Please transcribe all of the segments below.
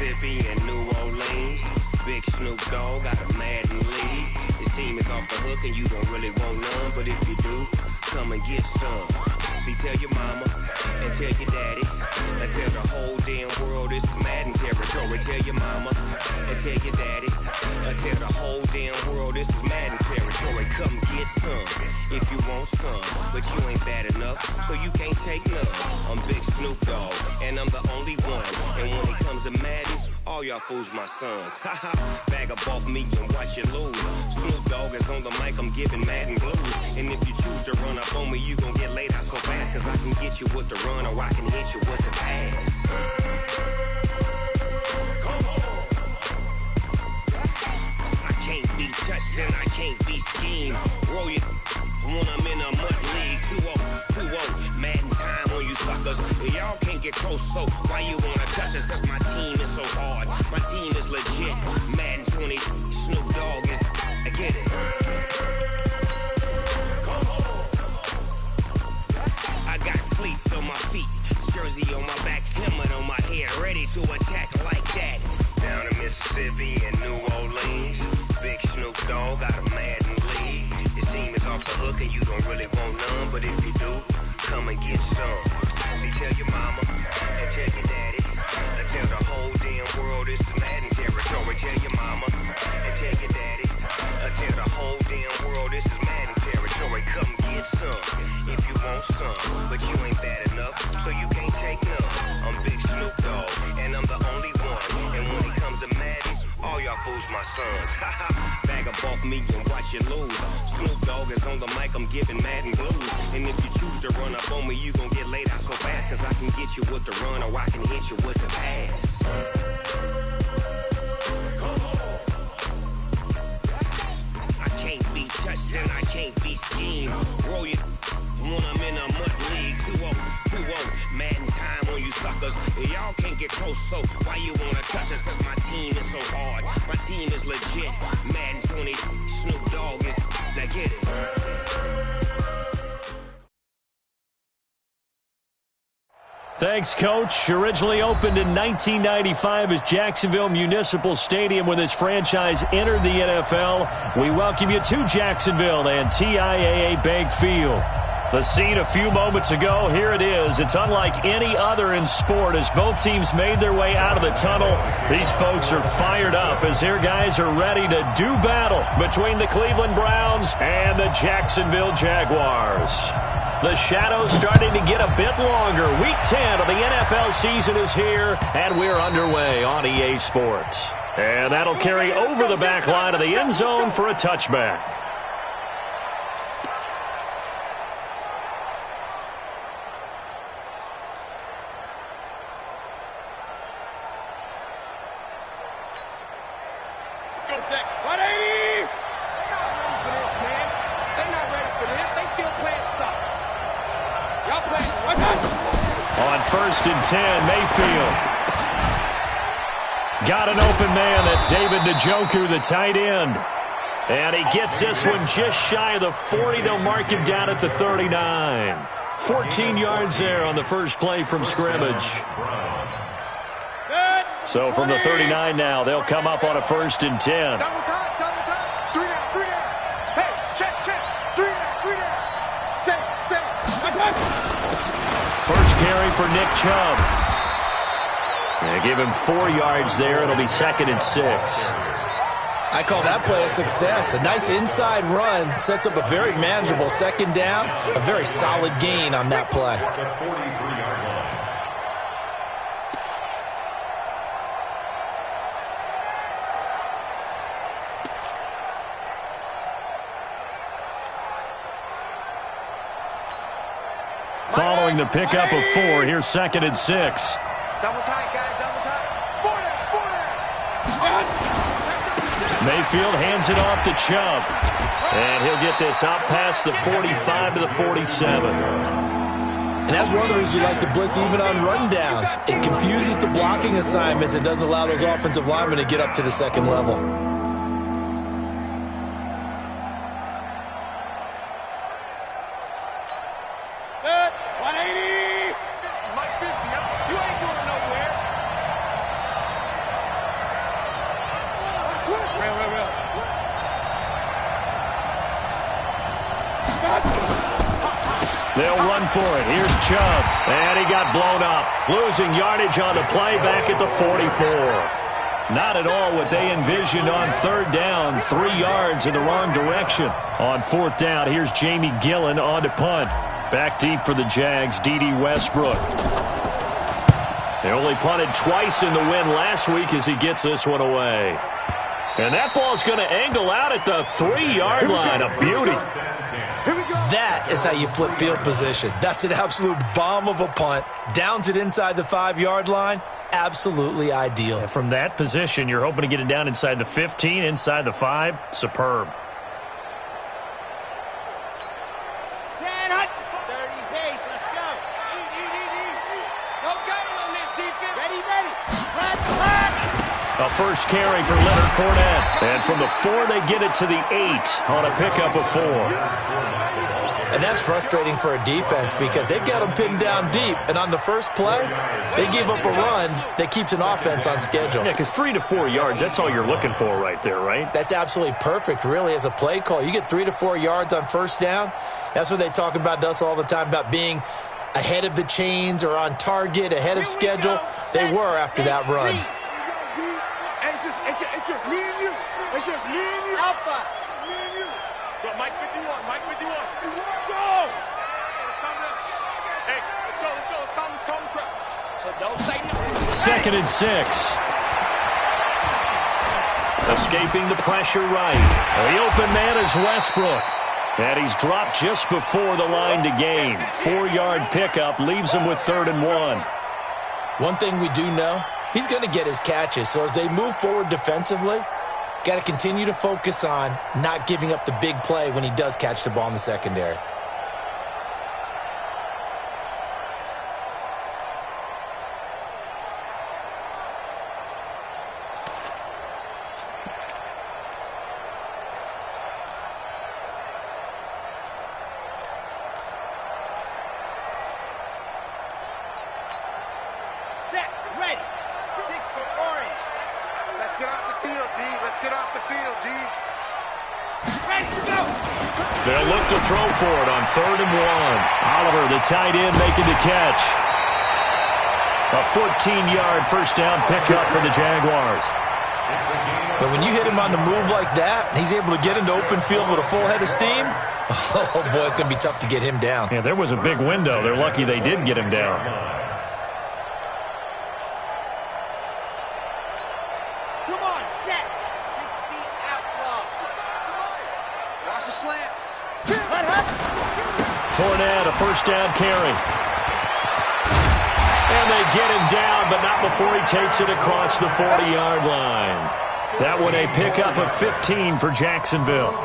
Mississippi and New Orleans. Big Snoop Dogg got a Madden league. His team is off the hook and you don't really want none, but if you do, come and get some. See, tell your mama and tell your daddy and tell the whole damn world this is Madden territory. Tell your mama and tell your daddy and tell the whole damn world this is Madden territory. Come get some if you want some, but you ain't bad enough, so you can't take none. I'm Big Snoop Dogg and I'm the only one, and when it comes to Madden, all y'all fools my sons. Haha, bag up off me and watch you lose. Snoop Dogg is on the mic, I'm giving Madden blues. And if you choose to run up on me, you gon' get laid out so fast, cause I can get you with the run or I can hit you with the pass. Come on. I can't be touched and I can't be schemed. Roll it when I'm in a mud league. 2-0, Madden time on you suckers. Y'all can't get close, so why you wanna touch us? Cause my team is so hard, my team is legit. Madden 20, Snoop Dogg is, I get it. Come on. I got cleats on my feet, jersey on my back, helmet on my head, ready to attack like that. Down in Mississippi and New Orleans, Big Snoop Dogg got a Madden league. His team is off the hook and you don't really want none, but if you do, come and get some. See, tell your mama and tell your daddy and tell the whole damn world this is Madden territory. Tell your mama and tell your daddy and tell the whole damn world this is Madden territory. Come get some if you want some, but you ain't bad enough, so you can't take none. I'm Big Snoop Dogg and I'm the only one, and when it comes to Madden, all y'all fools my sons. Haha, bag up off me and watch you lose. Snoop Dogg is on the mic, I'm giving Madden blues. And if you choose to run up on me, you gon' get laid out so fast, cause I can get you with the run or I can hit you with the pass. Come on. I can't be touched and I can't be schemed. Roll it when I'm in a mud league. 2-0, Madden time on you suckers. Y'all can't get close, so why you wanna touch us? Cause my team is so hard, my team is legit. Madden 20, Snoop Dogg is, now get it. Thanks, Coach. Originally opened in 1995 as Jacksonville Municipal Stadium when this franchise entered the NFL. We welcome you to Jacksonville and TIAA Bank Field. The scene a few moments ago, here it is. It's unlike any other in sport as both teams made their way out of the tunnel. These folks are fired up as their guys are ready to do battle between the Cleveland Browns and the Jacksonville Jaguars. The shadows starting to get a bit longer. Week 10 of the NFL season is here, and we're underway on EA Sports. And that'll carry over the back line of the end zone for a touchback. First and 10, Mayfield. Got an open man. That's David Njoku, the tight end. And he gets this one just shy of the 40. They'll mark him down at the 39. 14 yards there on the first play from scrimmage. So from the 39 now, they'll come up on a first and 10. First carry for Nick Chubb. And give him 4 yards there. It'll be 2nd and 6. I call that play a success. A nice inside run sets up a very manageable second down. A very solid gain on that play. Following the pickup of 4, here's 2nd and 6. Double tight, guys, double tight. 40. Mayfield hands it off to Chubb. And he'll get this out past the 45 to the 47. And that's one of the reasons you like to blitz even on rundowns. It confuses the blocking assignments. It doesn't allow those offensive linemen to get up to the second level. for it. Here's Chubb. And he got blown up. Losing yardage on the play back at the 44. Not at all what they envisioned on third down. 3 yards in the wrong direction. On fourth down, here's Jamie Gillen on to punt. Back deep for the Jags, D.D. Westbrook. They only punted twice in the win last week as he gets this one away. And that ball's going to angle out at the 3-yard line. A beauty. That is how you flip field position. That's an absolute bomb of a punt. Downs it inside the 5-yard line. Absolutely ideal. And from that position, you're hoping to get it down inside the 15, inside the 5. Superb. Set up. 30 pace. Let's go. No game on this defense. Ready. Flat. A first carry for Leonard Fournette. And from the 4, they get it to the 8 on a pickup of 4. And that's frustrating for a defense because they've got them pinned down deep. And on the first play, they give up a run that keeps an offense on schedule. Yeah, because 3 to 4 yards, that's all you're looking for right there, right? That's absolutely perfect, really, as a play call. You get 3 to 4 yards on first down. That's what they talk about us all the time, about being ahead of the chains or on target, ahead of schedule. They were after that run. It's just me and you. It's just me and you. Alpha. Me and you. Go, Mike 51. Go. Hey, let's go. Come crouch. So don't say nothing. 2nd and 6. Escaping the pressure right. The open man is Westbrook. And he's dropped just before the line to gain. 4-yard pickup leaves him with 3rd and 1. One thing we do know, he's going to get his catches. So as they move forward defensively, got to continue to focus on not giving up the big play when he does catch the ball in the secondary. They'll look to throw for it on 3rd and 1. Oliver, the tight end, making the catch. A 14-yard first down pickup for the Jaguars. But when you hit him on the move like that, and he's able to get into open field with a full head of steam, oh boy, it's going to be tough to get him down. Yeah, there was a big window. They're lucky they did get him down. Come on, set. 60 outlaw. Watch the slant. Fournette, a first down carry. And they get him down, but not before he takes it across the 40-yard line. That one a pickup of 15 for Jacksonville.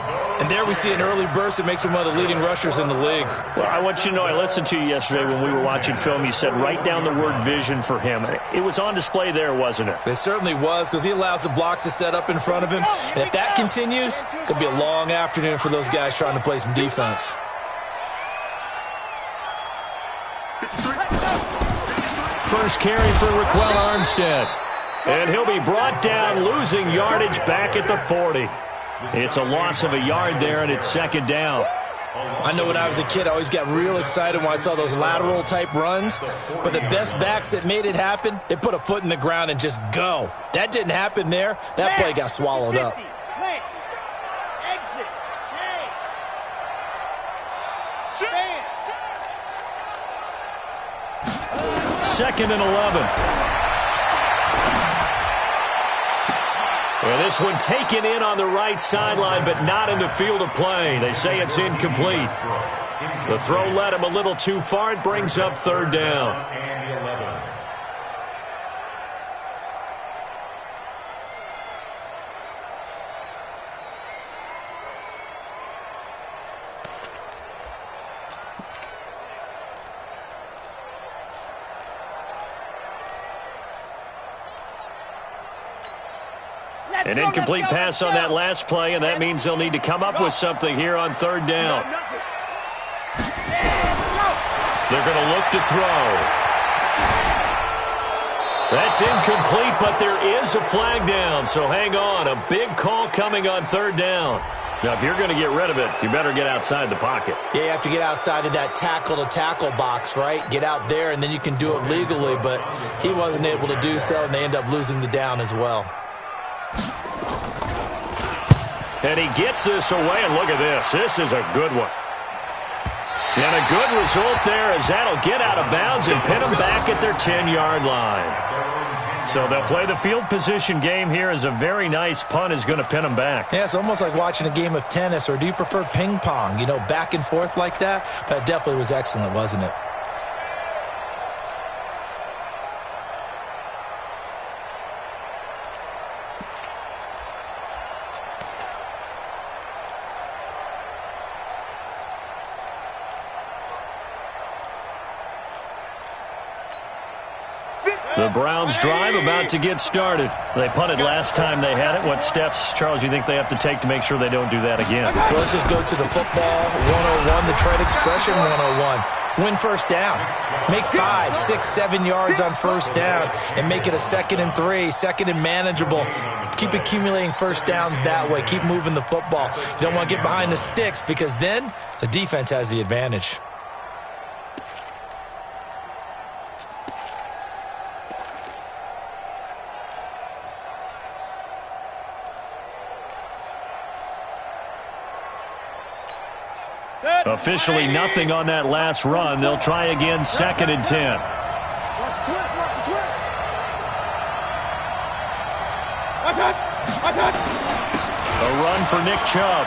And there we see an early burst that makes him one of the leading rushers in the league. Well, I want you to know, I listened to you yesterday when we were watching film. You said write down the word vision for him. It was on display there, wasn't it? It certainly was, because he allows the blocks to set up in front of him. And if that continues, it could be a long afternoon for those guys trying to play some defense. First carry for Raquel Armstead. And he'll be brought down, losing yardage back at the 40. It's a loss of a yard there, and it's 2nd down. I know when I was a kid, I always got real excited when I saw those lateral-type runs. But the best backs that made it happen, they put a foot in the ground and just go. That didn't happen there. That play got swallowed up. Exit. Hey. 2nd and 11. Well, this one taken in on the right sideline, but not in the field of play. They say it's incomplete. The throw led him a little too far. It brings up 3rd down. An incomplete pass on that last play, and that means they'll need to come up with something here on 3rd down. They're going to look to throw. That's incomplete, but there is a flag down, so hang on. A big call coming on 3rd down. Now, if you're going to get rid of it, you better get outside the pocket. Yeah, you have to get outside of that tackle-to-tackle box, right? Get out there, and then you can do it legally, but he wasn't able to do so, and they end up losing the down as well. And he gets this away, and look at this. This is a good one. And a good result there as that'll get out of bounds and pin them back at their 10-yard line. So they'll play the field position game here as a very nice punt is going to pin them back. Yeah, it's almost like watching a game of tennis, or do you prefer ping pong? You know, back and forth like that? But it definitely was excellent, wasn't it? The Browns drive about to get started. They punted last time they had it. What steps, Charles, you think they have to take to make sure they don't do that again? Well, let's just go to the football 101, the trade expression 101. Win first down. Make 5, 6, 7 yards on first down and make it a 2nd and 3, 2nd and manageable. Keep accumulating first downs that way. Keep moving the football. You don't want to get behind the sticks because then the defense has the advantage. Officially nothing on that last run. They'll try again, 2nd and 10. Watch the twist, watch the twist. Watch it. A run for Nick Chubb.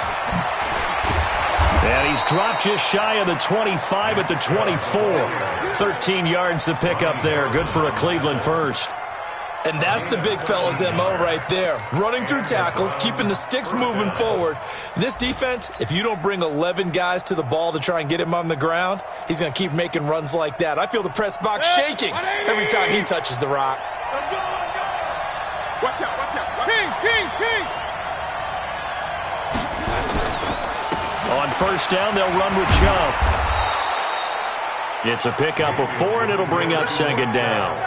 And he's dropped just shy of the 25 at the 24. 13 yards to pick up there. Good for a Cleveland first. And that's the big fella's MO right there. Running through tackles, keeping the sticks moving forward. This defense, if you don't bring 11 guys to the ball to try and get him on the ground, he's going to keep making runs like that. I feel the press box shaking every time he touches the rock. Let's go, let's go. Watch out, watch out. King. On first down, they'll run with Chubb. It's a pickup of 4, and it'll bring up 2nd down.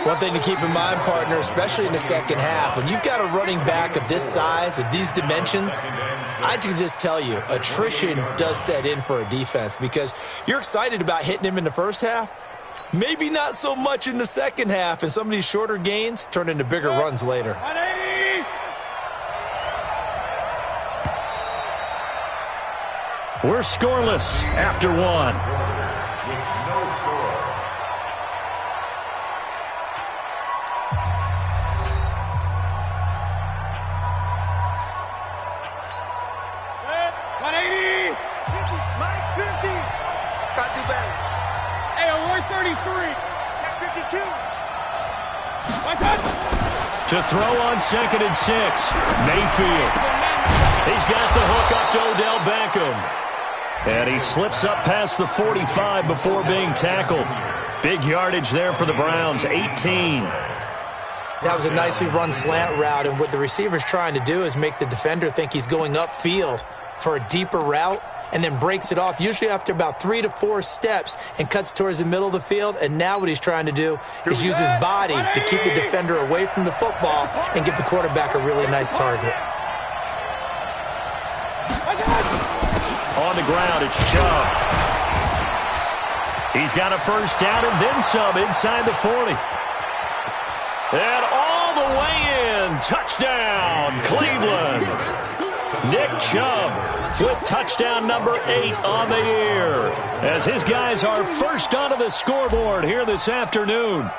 One thing to keep in mind, partner, especially in the second half, when you've got a running back of this size, of these dimensions, I can just tell you, attrition does set in for a defense because you're excited about hitting him in the first half, maybe not so much in the second half, and some of these shorter gains turn into bigger runs later. 180. We're scoreless after 1. To throw on 2nd and 6, Mayfield. He's got the hook up to Odell Beckham. And he slips up past the 45 before being tackled. Big yardage there for the Browns, 18. That was a nicely run slant route, and what the receiver's trying to do is make the defender think he's going upfield for a deeper route, and then breaks it off, usually after about 3 to 4 steps, and cuts towards the middle of the field. And now what he's trying to do is use his body to keep the defender away from the football and give the quarterback a really nice target. On the ground, it's Chubb. He's got a first down and then some inside the 40. And all the way in. Touchdown, Cleveland. Nick Chubb with touchdown number 8 on the year, as his guys are first onto the scoreboard here this afternoon.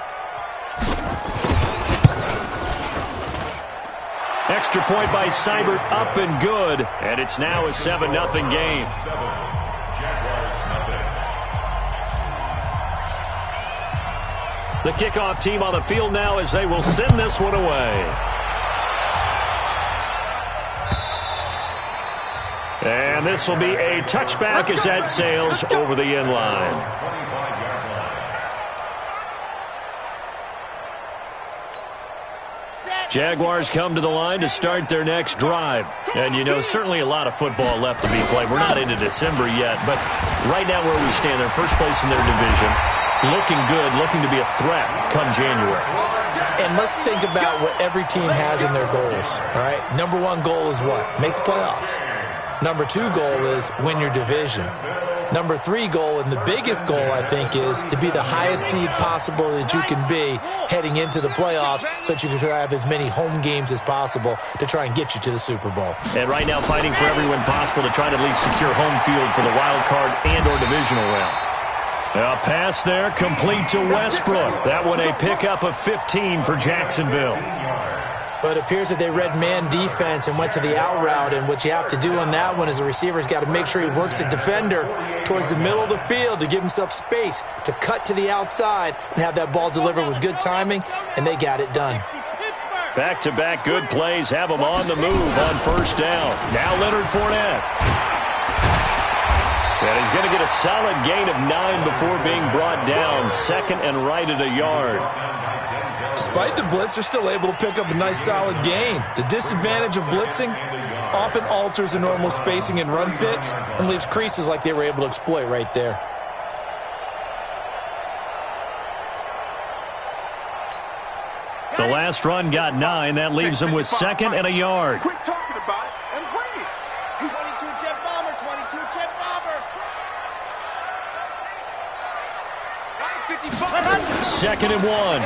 Extra point by Seibert, up and good, and it's now a 7-0 game. The kickoff team on the field now as they will send this one away. And this will be a touchback as that sails over the end line. Jaguars come to the line to start their next drive. And, you know, certainly a lot of football left to be played. We're not into December yet, but right now where we stand, they're first place in their division. Looking good, looking to be a threat come January. And let's think about what every team has in their goals, all right? Number 1 goal is what? Make the playoffs. Number 2 goal is win your division. Number 3 goal, and the biggest goal, I think, is to be the highest seed possible that you can be heading into the playoffs so that you can try to have as many home games as possible to try and get you to the Super Bowl. And right now fighting for every win possible to try to at least secure home field for the wild card and or divisional round. A pass there, complete to Westbrook. That one a pickup of 15 for Jacksonville. But it appears that they read man defense and went to the out route, and what you have to do on that one is the receiver's got to make sure he works the defender towards the middle of the field to give himself space to cut to the outside and have that ball delivered with good timing, and they got it done. Back-to-back good plays have them on the move on first down. Now Leonard Fournette. And he's going to get a solid gain of 9 before being brought down. Second and right at a yard. Despite the blitz, they're still able to pick up a nice solid gain. The disadvantage of blitzing often alters the normal spacing and run fits and leaves creases like they were able to exploit right there. The last run got 9. That leaves them with second and a yard. Quit talking about it and bring it. He's 22 jet bomber, 22 jet bomber. 55. Second and 1.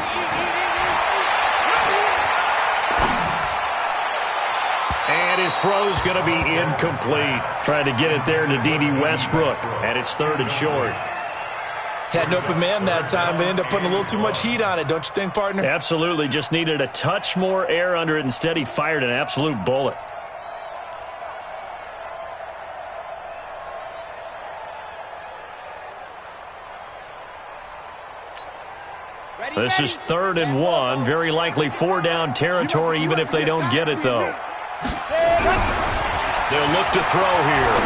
And his throw's going to be incomplete. Trying to get it there to D.D. Westbrook. And it's third and short. Had an open man that time, but ended up putting a little too much heat on it, don't you think, partner? Absolutely. Just needed a touch more air under it. Instead, he fired an absolute bullet. This is third and 1. Very likely 4-down territory, even if they don't get it, though. They'll look to throw here.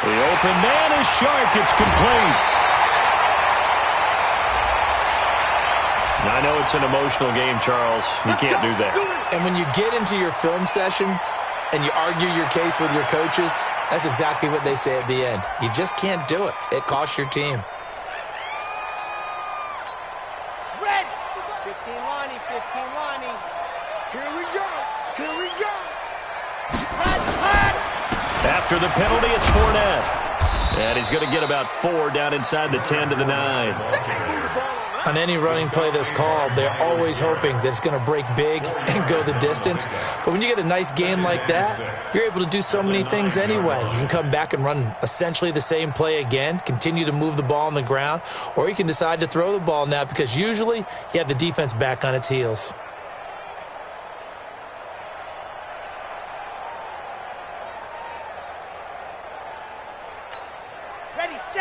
The open man is sharp. It's complete. Now, I know it's an emotional game, Charles. You can't do that. And when you get into your film sessions and you argue your case with your coaches, that's exactly what they say at the end. You just can't do it. It costs your team. Red. 15 Lonnie, 15 Lonnie. Here we go. Here we go. After the penalty, it's Fournette. And he's going to get about 4 down inside the 10 to the 9. On any running play that's called, they're always hoping that it's going to break big and go the distance. But when you get a nice game like that, you're able to do so many things anyway. You can come back and run essentially the same play again, continue to move the ball on the ground, or you can decide to throw the ball now because usually you have the defense back on its heels.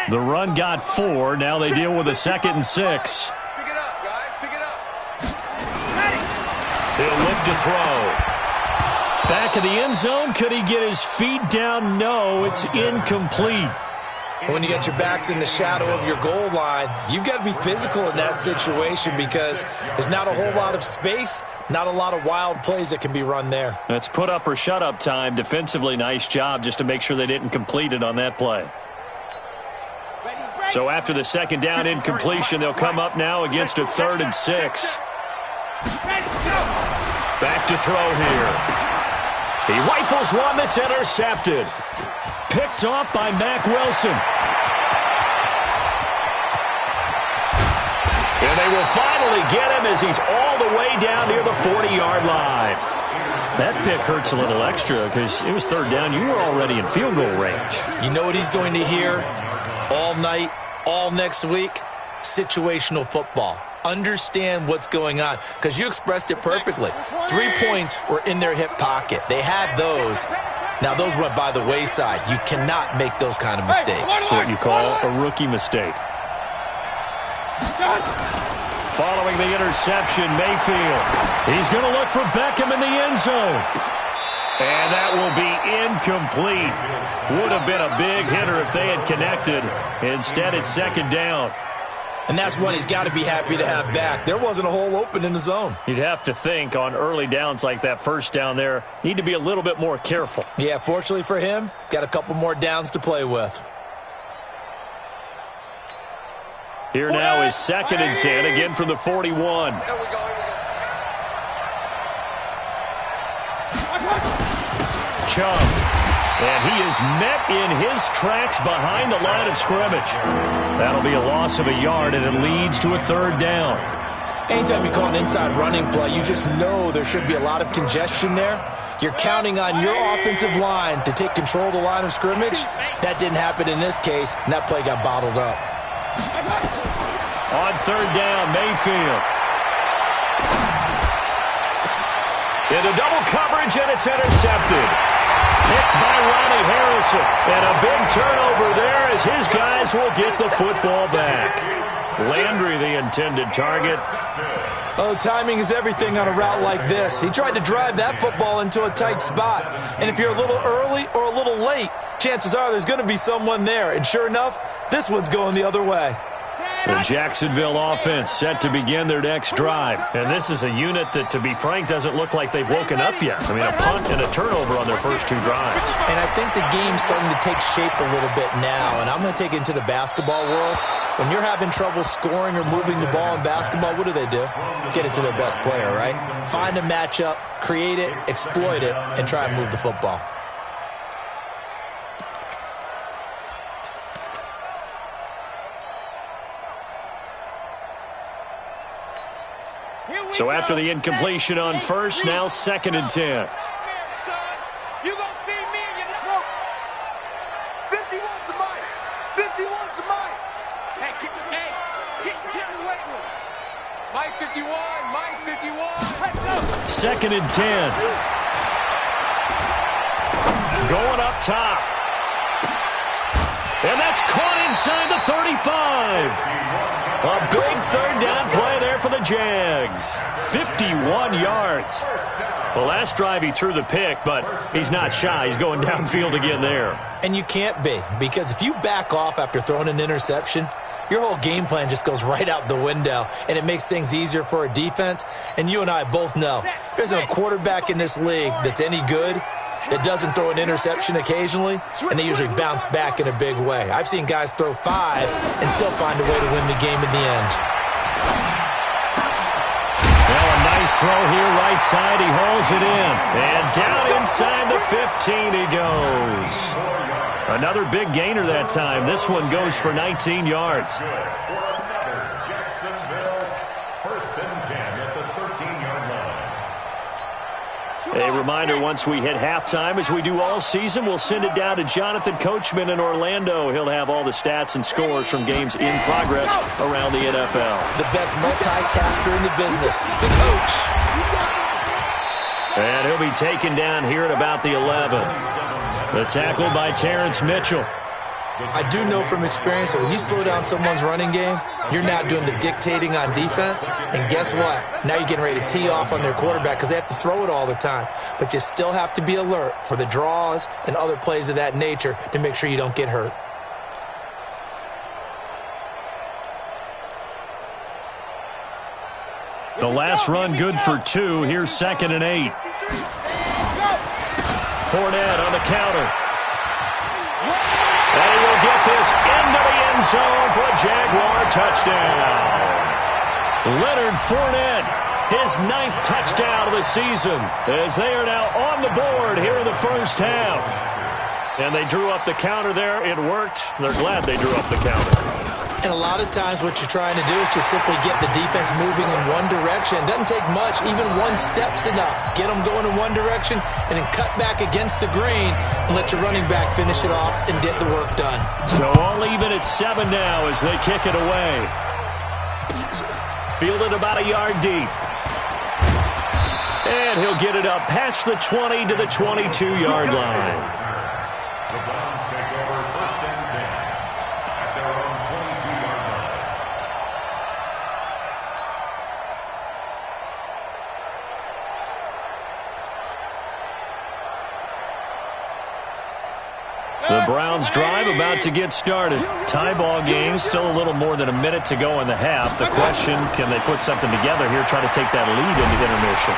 The run got 4. Now they deal with a 2nd and 6. Pick it up, guys. Pick it up. He'll look to throw. Back of the end zone. Could he get his feet down? No, it's incomplete. When you get your backs in the shadow of your goal line, you've got to be physical in that situation because there's not a whole lot of space, not a lot of wild plays that can be run there. That's put up or shut up time. Defensively, nice job just to make sure they didn't complete it on that play. So after the 2nd down incompletion, they'll come up now against a 3rd and 6. Back to throw here. He rifles one that's intercepted. Picked off by Mack Wilson. And they will finally get him as he's all the way down near the 40-yard line. That pick hurts a little extra because it was 3rd down. You were already in field goal range. You know what he's going to hear all night, all next week? Situational football. Understand what's going on because you expressed it perfectly. 3 points were in their hip pocket. They had those. Now, those went by the wayside. You cannot make those kind of mistakes. That's what you call a rookie mistake. Following the interception, Mayfield. He's going to look for Beckham in the end zone. And that will be incomplete. Would have been a big hitter if they had connected. Instead, it's 2nd down. And that's one he's got to be happy to have back. There wasn't a hole open in the zone. You'd have to think on early downs like that 1st down there, need to be a little bit more careful. Yeah, fortunately for him, got a couple more downs to play with. Here now is 2nd and 10, again from the 41. Here we go. Chubb And he is met in his tracks behind the line of scrimmage. That'll be a loss of a yard, and it leads to a third down. Anytime you call an inside running play, you just know there should be a lot of congestion there. You're counting on your offensive line to take control of the line of scrimmage. That didn't happen in this case, and that play got bottled up. On third down, Mayfield. Into double coverage, and it's intercepted. Picked by Ronnie Harrison. And a big turnover there as his guys will get the football back. Landry, the intended target. Oh, timing is everything on a route like this. He tried to drive that football into a tight spot. And if you're a little early or a little late, chances are there's going to be someone there. And sure enough, this one's going the other way. The Jacksonville offense set to begin their next drive. And this is a unit that, to be frank, doesn't look like they've woken up yet. I mean, a punt and a turnover on their first two drives. And I think the game's starting to take shape a little bit now. And I'm going to take it into the basketball world. When you're having trouble scoring or moving the ball in basketball, what do? Get it to their best player, right? Find a matchup, create it, exploit it, and try and move the football. So after the incompletion on first, now 2nd and 10. You gonna see me and you smoke. 51's the mic. 51's the mic. Hey, get in the weight room. Mike 51, Mike 51. Let's go. 2nd and 10. Going up top. And that's caught inside the 35. A big third down play there for the Jags. 51 yards. The last drive he threw the pick, but he's not shy. He's going downfield again there. And you can't be, because if you back off after throwing an interception, your whole game plan just goes right out the window, and it makes things easier for a defense. And you and I both know there's a quarterback in this league that's any good that doesn't throw an interception occasionally, and they usually bounce back in a big way. I've seen guys throw 5 and still find a way to win the game in the end. Well, a nice throw here, right side. He hauls it in. And down inside the 15 he goes. Another big gainer that time. This one goes for 19 yards. A reminder, once we hit halftime, as we do all season, we'll send it down to Jonathan Coachman in Orlando. He'll have all the stats and scores from games in progress around the NFL. The best multitasker in the business, the coach. And he'll be taken down here at about the 11. The tackle by Terrence Mitchell. I do know from experience that when you slow down someone's running game, you're now doing the dictating on defense. And guess what? Now you're getting ready to tee off on their quarterback because they have to throw it all the time. But you still have to be alert for the draws and other plays of that nature to make sure you don't get hurt. The last run good for 2. Here's 2nd and 8. Fournette on the counter. And he will get this into the end zone for a Jaguar touchdown. Leonard Fournette, his 9th touchdown of the season, as they are now on the board here in the first half. And they drew up the counter there. It worked. They're glad they drew up the counter. And a lot of times what you're trying to do is just simply get the defense moving in one direction. It doesn't take much. Even one step's enough. Get them going in one direction and then cut back against the grain and let your running back finish it off and get the work done. So all even at 7 now as they kick it away. Fielded about a yard deep. And he'll get it up past the 20 to the 22-yard line. The Browns drive about to get started. Tie ball game, still a little more than a minute to go in the half. The question, can they put something together here, try to take that lead into intermission?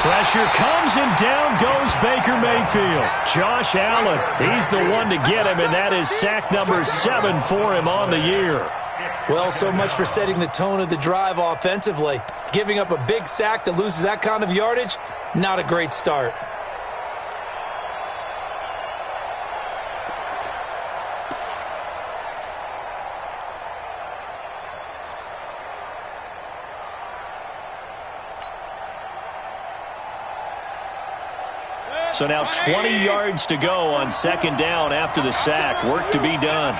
Pressure comes and down goes Baker Mayfield. Josh Allen, he's the one to get him, and that is sack number 7 for him on the year. Well, so much for setting the tone of the drive offensively. Giving up a big sack that loses that kind of yardage, not a great start. So now 20 yards to go on second down after the sack. Work to be done.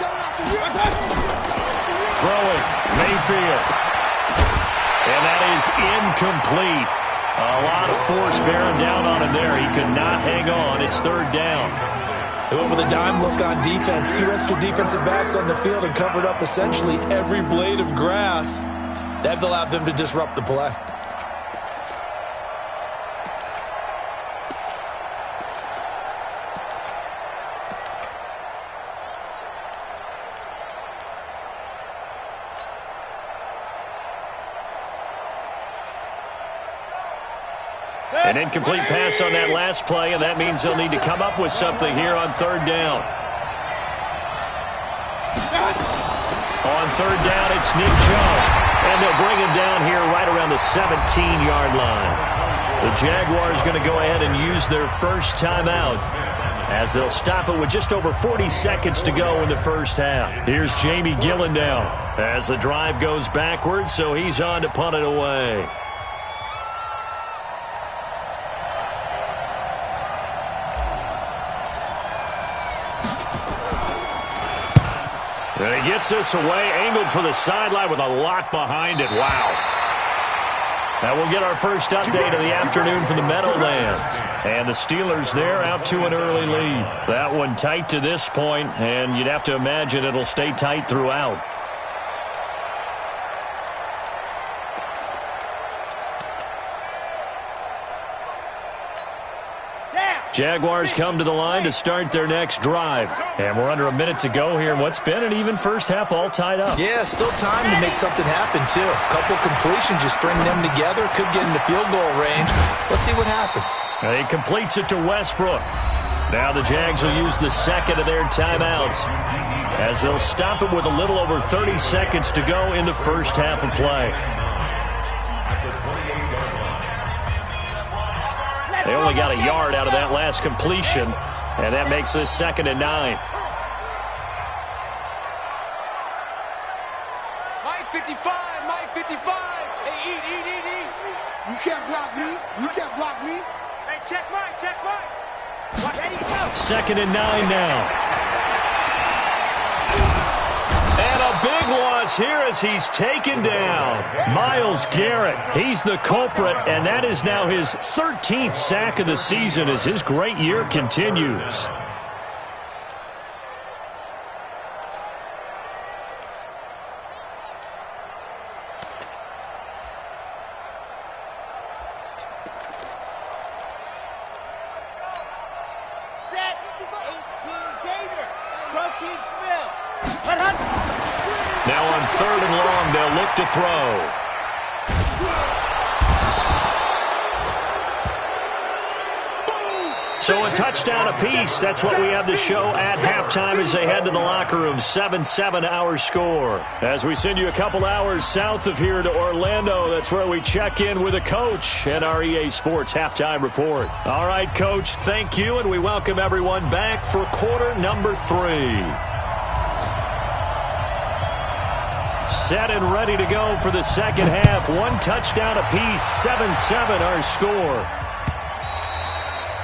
Throwing, Mayfield. And that is incomplete. A lot of force bearing down on him there. He could not hang on. It's third down. They went with a dime look on defense. 2 extra defensive backs on the field and covered up essentially every blade of grass. That allowed them to disrupt the play. An incomplete pass on that last play, and that means they'll need to come up with something here on third down. On third down, it's Nick Chubb, and they'll bring him down here right around the 17-yard line. The Jaguars going to go ahead and use their first timeout as they'll stop it with just over 40 seconds to go in the first half. Here's Jamie Gillen now as the drive goes backwards, so he's on to punt it away. And he gets this away, angled for the sideline with a lock behind it. Wow. Now we'll get our first update of the afternoon from the Meadowlands. And the Steelers there out to an early lead. That one tight to this point, and you'd have to imagine it'll stay tight throughout. Jaguars come to the line to start their next drive. And we're under a minute to go here in what's been an even first half, all tied up. Yeah, still time to make something happen, too. A couple completions, you string them together, could get into field goal range. Let's see what happens. He completes it to Westbrook. Now the Jags will use the second of their timeouts as they'll stop it with a little over 30 seconds to go in the first half of play. They only got a yard out of that last completion, and that makes this 2nd and 9. Mike 55, Mike 55. Hey, eat. You can't block me. You can't block me. Hey, check Mike. Ready, go. 2nd and 9 now. And a big loss here as he's taken down. Myles Garrett, he's the culprit, and that is now his 13th sack of the season as his great year continues. Set. 18 Gator. Protein spill. Now on 3rd and long, they'll look to throw. So a touchdown apiece. That's what we have to show at halftime as they head to the locker room. 7-7 our score. As we send you a couple hours south of here to Orlando, that's where we check in with a coach and our EA Sports halftime report. All right, Coach, thank you, and we welcome everyone back for quarter number 3. Set and ready to go for the second half. 1 touchdown apiece, 7-7 our score.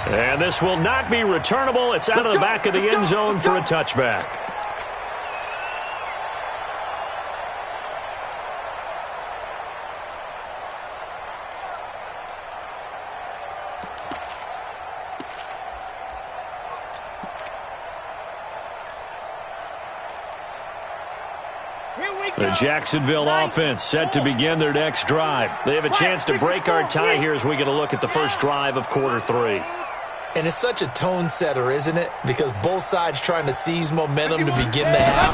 And this will not be returnable. It's out of the back of the end zone for a touchback. The Jacksonville offense set to begin their next drive. They have a chance to break our tie here as we get a look at the first drive of quarter 3. And it's such a tone setter, isn't it? Because both sides trying to seize momentum to begin the half.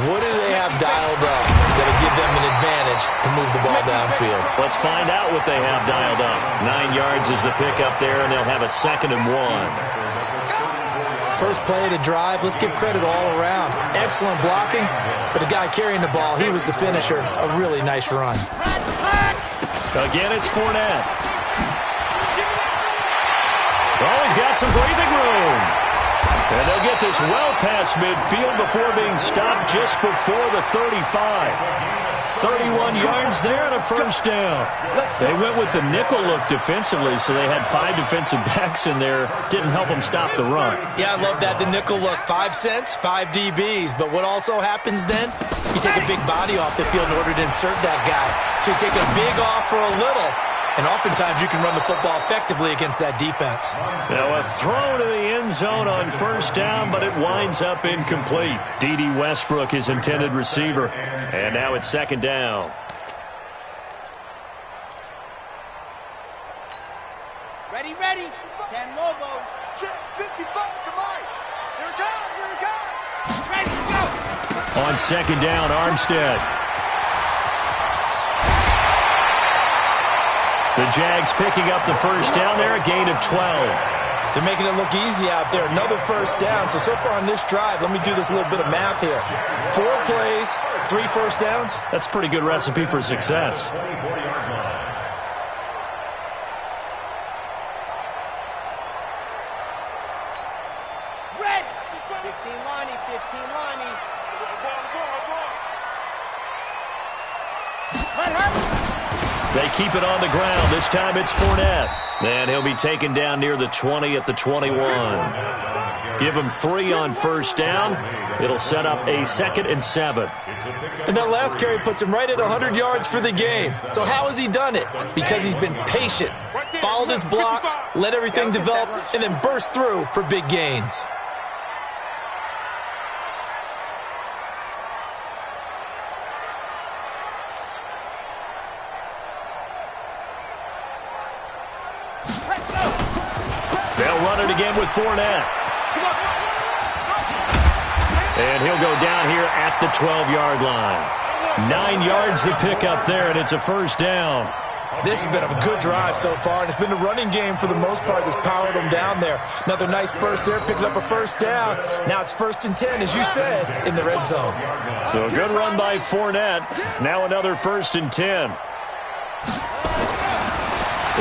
What do they have dialed up that'll give them an advantage to move the ball downfield? Let's find out what they have dialed up. 9 yards is the pickup there, and they'll have a 2nd and 1. First play of the drive, let's give credit all around. Excellent blocking, but the guy carrying the ball, he was the finisher. A really nice run. Again, it's Fournette. Oh, he's got some breathing room. And they'll get this well past midfield before being stopped just before the 35. 31 yards there and a first down. They went with the nickel look defensively, so they had 5 defensive backs in there. Didn't help them stop the run. Yeah, I love that, the nickel look. 5 cents, 5 DBs. But what also happens then? You take a big body off the field in order to insert that guy. So you're taking a big off for a little. And oftentimes you can run the football effectively against that defense. Now a throw to the end zone on first down, but it winds up incomplete. D.D. Westbrook, his intended receiver. And now it's second down. Ready, ready. 10 Lobo. 55, come on. Here it goes, here it goes. Ready, go. On second down, Armstead. The Jags picking up the first down there, a gain of 12. They're making it look easy out there. Another first down. So far on this drive, let me do this little bit of math here. 4 plays, 3 first downs. That's a pretty good recipe for success. Red. 15 Lonnie, 15 Lonnie. Let her. They keep it on the ground. This time it's Fournette. And he'll be taken down near the 20 at the 21. Give him 3 on first down. It'll set up a 2nd and 7. And that last carry puts him right at 100 yards for the game. So how has he done it? Because he's been patient, followed his blocks, let everything develop, and then burst through for big gains. They'll run it again with Fournette. And he'll go down here at the 12-yard line. 9 yards to pick up there, and it's a first down. This has been a good drive so far, and it's been the running game for the most part that's powered them down there. Another nice burst there, picking up a first down. Now it's 1st and 10, as you said, in the red zone. So a good run by Fournette. Now another 1st and 10.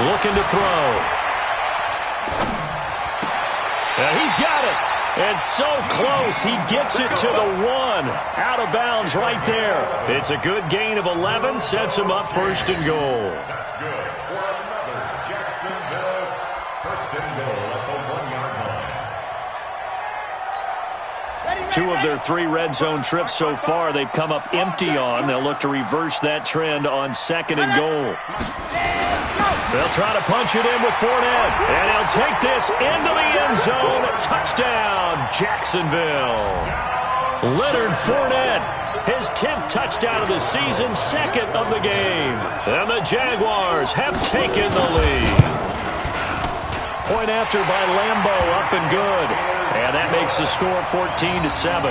Looking to throw. And he's got it. It's so close. He gets it to the 1. Out of bounds right there. It's a good gain of 11. Sets him up 1st and goal. That's good. For another Jacksonville 1st and goal at the 1-yard line. 2 of their 3 red zone trips so far, they've come up empty on. They'll look to reverse that trend on 2nd and goal. They'll try to punch it in with Fournette. And he'll take this into the end zone. Touchdown, Jacksonville. Leonard Fournette, his 10th touchdown of the season, 2nd of the game. And the Jaguars have taken the lead. Point after by Lambo, up and good. And that makes the score 14-7.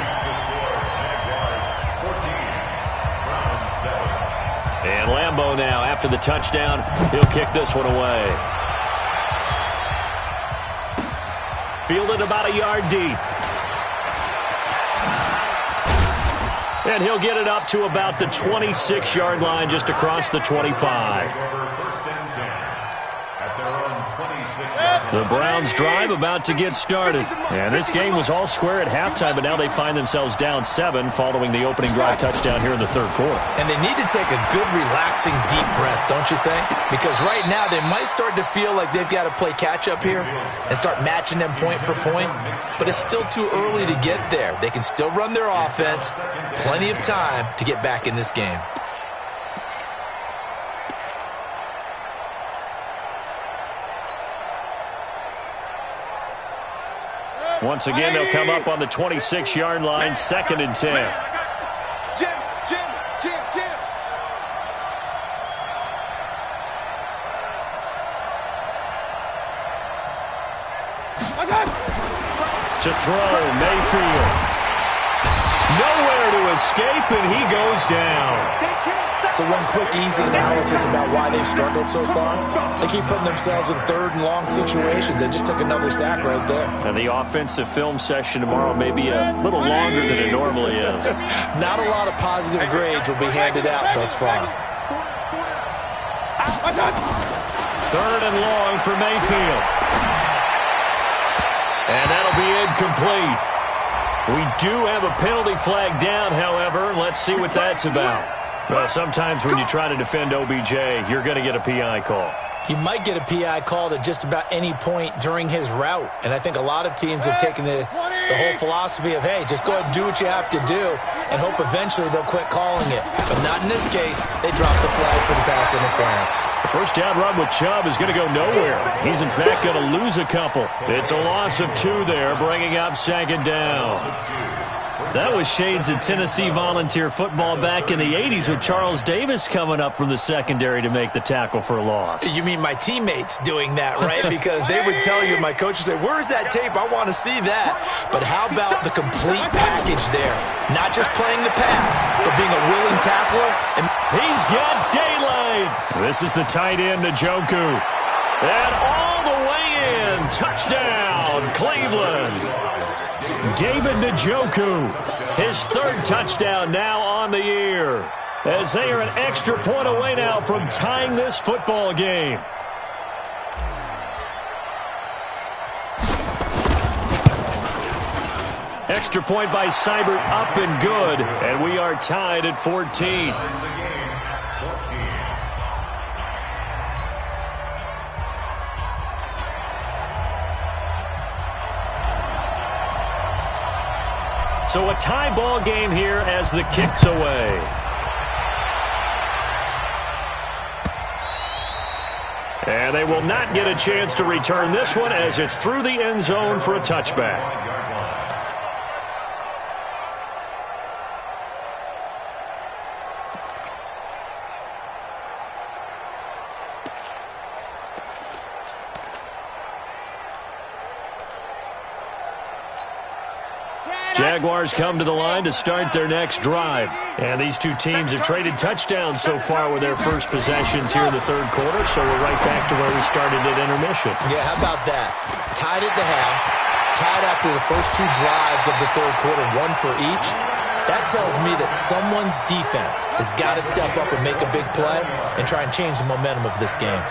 And Lambo now, after the touchdown, he'll kick this one away. Fielded about a yard deep. And he'll get it up to about the 26-yard line, just across the 25. The Browns drive about to get started. And this game was all square at halftime, but now they find themselves down 7 following the opening drive touchdown here in the 3rd quarter. And they need to take a good, relaxing, deep breath, don't you think? Because right now they might start to feel like they've got to play catch-up here and start matching them point for point. But it's still too early to get there. They can still run their offense. Plenty of time to get back in this game. Once again, they'll come up on the 26-yard line, 2nd and 10. Jim. To throw, Mayfield. Nowhere to escape, and he goes down. So one quick, easy analysis about why they struggled so far. They keep putting themselves in 3rd and long situations. They just took another sack right there. And the offensive film session tomorrow may be a little longer than it normally is. Not a lot of positive grades will be handed out thus far. 3rd and long for Mayfield. And that'll be incomplete. We do have a penalty flag down, however. Let's see what that's about. Well, sometimes when you try to defend OBJ, you're going to get a PI call. You might get a PI called at just about any point during his route. And I think a lot of teams have taken the whole philosophy of, hey, just go ahead and do what you have to do and hope eventually they'll quit calling it. But not in this case. They dropped the flag for the pass interference. The first down run with Chubb is going to go nowhere. He's, in fact, going to lose a couple. It's a loss of 2 there, bringing up second down. That was shades of Tennessee volunteer football back in the 80s with Charles Davis coming up from the secondary to make the tackle for a loss. You mean my teammates doing that, right? Because they would tell you, my coach would say, where's that tape? I want to see that. But how about the complete package there? Not just playing the pass, but being a willing tackler. And he's got daylight. This is the tight end, Njoku. And all the way in. Touchdown, Cleveland. David Njoku, his 3rd touchdown now on the year, as they are an extra point away now from tying this football game. Extra point by Seibert, up and good, and we are tied at 14. So a tie ball game here as the kick's away. And they will not get a chance to return this one as it's through the end zone for a touchback. Jaguars come to the line to start their next drive. And these two teams have traded touchdowns so far with their first possessions here in the 3rd quarter, so we're right back to where we started at intermission. Yeah, how about that? Tied at the half, tied after the first 2 drives of the 3rd quarter, 1 for each. That tells me that someone's defense has got to step up and make a big play and try and change the momentum of this game.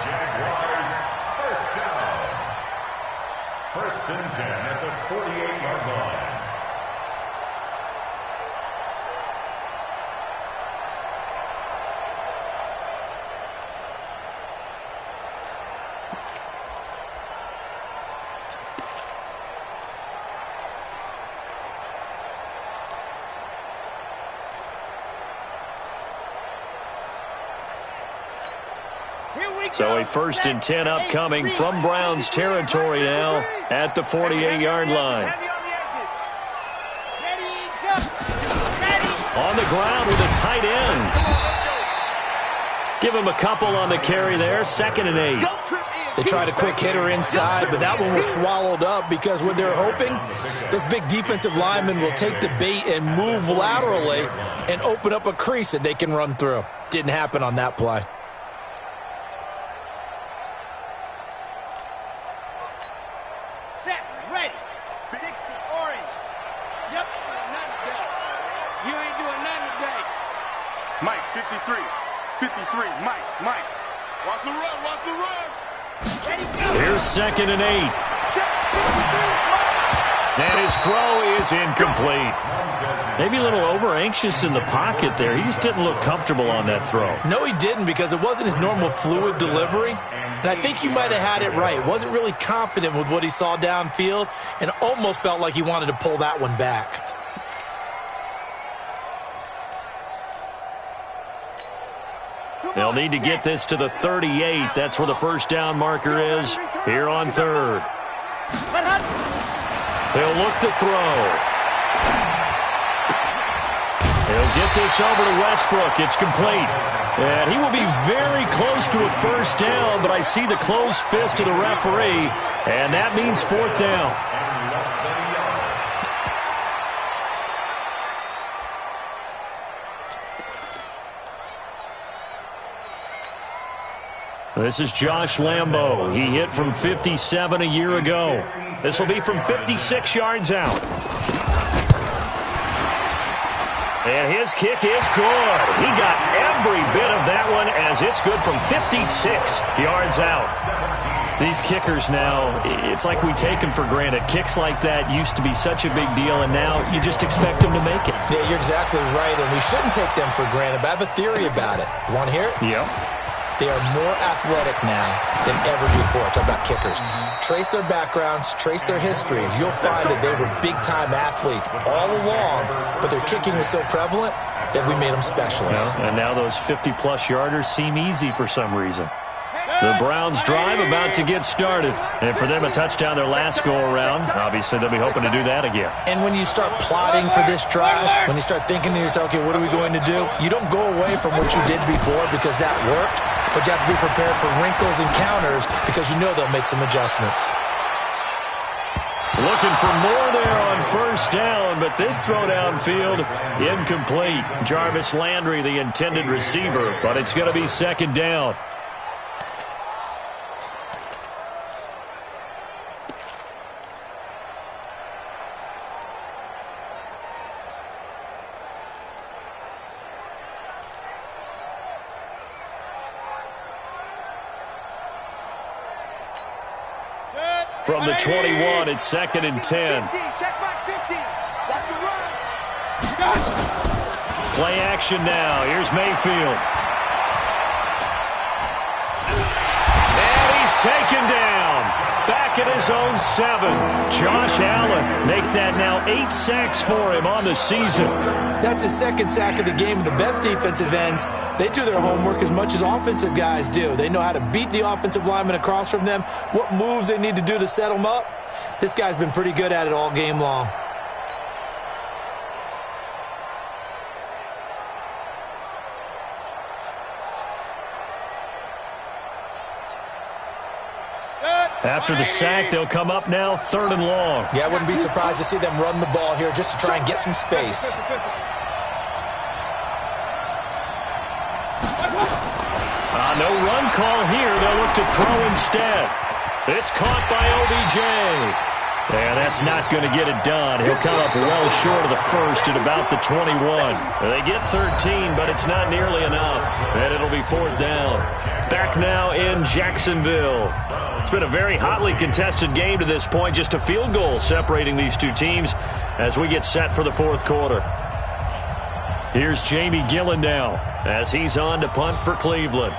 First and 10 at the 48-yard line. So a 1st and 10 upcoming from Browns territory now at the 48-yard line. On the ground with a tight end. Give him a couple on the carry there. 2nd and 8. They tried a quick hitter inside, but that one was swallowed up because what they're hoping, this big defensive lineman will take the bait and move laterally and open up a crease that they can run through. Didn't happen on that play. Mike, 53, Mike. Watch the run. Here's 2nd and 8. And his throw is incomplete. Maybe a little over-anxious in the pocket there. He just didn't look comfortable on that throw. No, he didn't, because it wasn't his normal fluid delivery. And I think you might have had it right. Wasn't really confident with what he saw downfield and almost felt like he wanted to pull that one back. They'll need to get this to the 38. That's where the first down marker is here on 3rd. He'll look to throw. He'll get this over to Westbrook. It's complete. And he will be very close to a first down, but I see the closed fist of the referee, and that means 4th down. This is Josh Lambo. He hit from 57 a year ago. This will be from 56 yards out. And his kick is good. He got every bit of that one as it's good from 56 yards out. These kickers now, it's like we take them for granted. Kicks like that used to be such a big deal, and now you just expect them to make it. Yeah, you're exactly right, and we shouldn't take them for granted, but I have a theory about it. You want to hear it? Yep. They are more athletic now than ever before. Talk about kickers. Trace their backgrounds, trace their histories. You'll find that they were big-time athletes all along, but their kicking was so prevalent that we made them specialists. And now those 50-plus yarders seem easy for some reason. The Browns drive about to get started. And for them, a touchdown their last go-around. Obviously, they'll be hoping to do that again. And when you start plotting for this drive, when you start thinking to yourself, okay, what are we going to do? You don't go away from what you did before because that worked, but you have to be prepared for wrinkles and counters because you know they'll make some adjustments. Looking for more there on first down, but this throw downfield, incomplete. Jarvis Landry, the intended receiver, but it's going to be second down. From the 21, it's second and 10. Check back 50. That's the run. Play action now. Here's Mayfield. And he's taken down. Back at his own 7. Josh Allen make that now 8 sacks for him on the season. That's his second sack of the game. And the best defensive ends, they do their homework as much as offensive guys do. They know how to beat the offensive lineman across from them, what moves they need to do to set them up. This guy's been pretty good at it all game long. After the sack, they'll come up now, 3rd and long. Yeah, I wouldn't be surprised to see them run the ball here just to try and get some space. No run call here. They'll look to throw instead. It's caught by OBJ. And that's not going to get it done. He'll come up well short of the first at about the 21. They get 13, but it's not nearly enough. And it'll be 4th down. Back now in Jacksonville. It's been a very hotly contested game to this point. Just a field goal separating these two teams as we get set for the 4th quarter. Here's Jamie Gillen now as he's on to punt for Cleveland.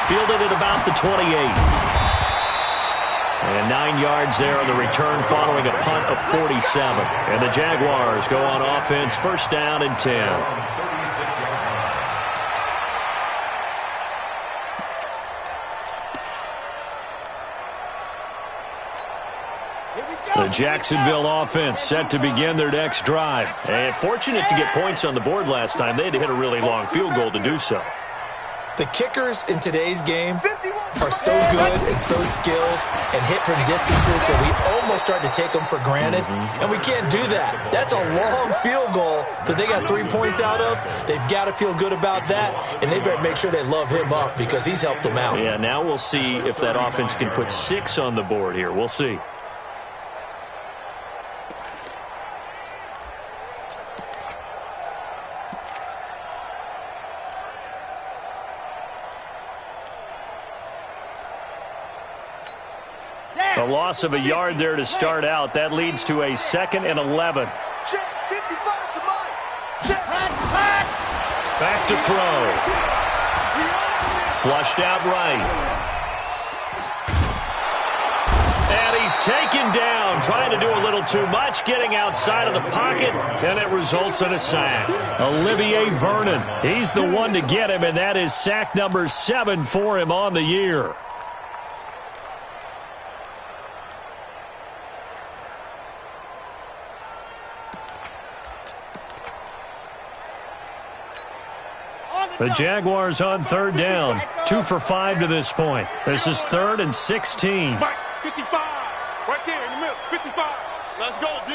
Fielded at about the 28. And 9 yards there on the return following a punt of 47. And the Jaguars go on offense, 1st down and 10. The Jacksonville offense set to begin their next drive. And fortunate to get points on the board last time. They had to hit a really long field goal to do so. The kickers in today's game are so good and so skilled and hit from distances that we almost start to take them for granted, and we can't do that. That's a long field goal that they got 3 points out of. They've got to feel good about that, and they better make sure they love him up because he's helped them out. Yeah, now we'll see if that offense can put 6 on the board here. We'll see. A loss of a yard there to start out. That leads to a 2nd and 11. Back to throw. Flushed out right. And he's taken down, trying to do a little too much, getting outside of the pocket, and it results in a sack. Olivier Vernon, he's the one to get him, and that is sack number 7 for him on the year. The Jaguars on 3rd down. 2 for 5 to this point. This is 3rd and 16. Mike, 55. Right Let's go, D.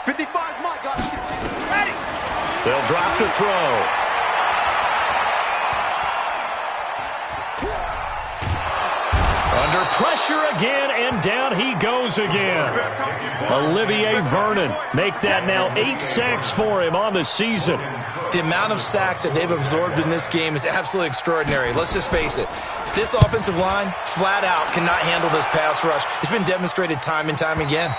55's my guy. Ready. They'll drop to throw. Under pressure again, and down he goes again. Olivier Vernon make that now 8 sacks for him on the season. The amount of sacks that they've absorbed in this game is absolutely extraordinary. Let's just face it. This offensive line, flat out, cannot handle this pass rush. It's been demonstrated time and time again.